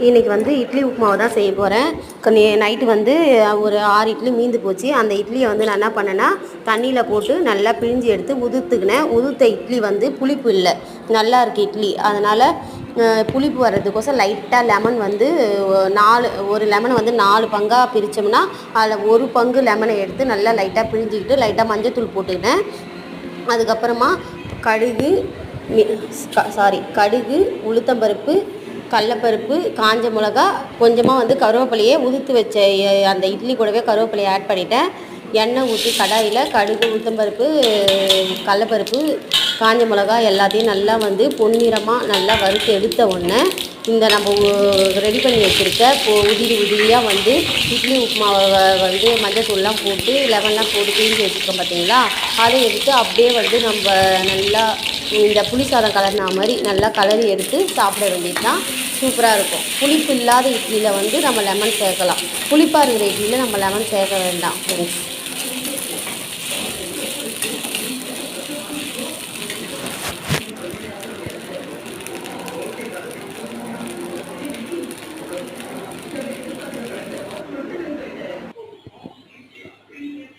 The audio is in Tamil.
இன்றைக்கி வந்து இட்லி உப்புமாவை தான் செய்ய போகிறேன். நைட்டு வந்து ஒரு 6 இட்லி மீந்து போச்சு. அந்த இட்லியை வந்து நான் என்ன பண்ணேன்னா தண்ணியில் போட்டு நல்லா பிழிஞ்சு எடுத்து உதிர்த்துக்கினேன். உதிர்த்த இட்லி வந்து புளிப்பு இல்லை, நல்லா இருக்குது இட்லி. அதனால் புளிப்பு வர்றதுக்கோசம் லைட்டாக லெமன் வந்து ஒரு லெமனை வந்து 4 பங்காக பிரித்தோம்னா அதில் ஒரு பங்கு லெமனை எடுத்து நல்லா லைட்டாக பிழிஞ்சிக்கிட்டு லைட்டாக மஞ்சத்தூள் போட்டுக்கினேன். அதுக்கப்புறமா கடுகு, உளுத்தம்பருப்பு, கடலப்பருப்பு, காஞ்ச மிளகா, கொஞ்சமாக வந்து கருவேப்பிலையை உதுத்து வச்ச அந்த இட்லி கூடவே கருவேப்பிலையை ஆட் பண்ணிவிட்டேன். எண்ணெய் ஊற்றி கடாயில் கடுகு, உளுத்தம்பருப்பு, கடலப்பருப்பு, காஞ்ச மிளகா எல்லாத்தையும் நல்லா வந்து பொன்னிறமாக நல்லா வறுத்து எடுத்த உடனே இந்த நம்ம ரெடி பண்ணி வச்சுருக்க உதிரியாக வந்து இட்லி உப்புமாவை வந்து மஞ்சத்தூள்லாம் போட்டு லெமன்லாம் போட்டு பிழிஞ்சு வச்சுருக்கோம் பார்த்தீங்களா, அதை எடுத்து அப்படியே வந்து நம்ம நல்லா இந்த புளி சாதம் கலரினா மாதிரி நல்லா கலரி எடுத்து சாப்பிட வேண்டியது தான். சூப்பராக இருக்கும். புளிப்பு இல்லாத இட்லியில் வந்து நம்ம லெமன் சேர்க்கலாம். புளிப்பாக இருக்கிற இட்லியில் நம்ம லெமன் சேர்க்க வேண்டாம் ஃப்ரெண்ட்ஸ்.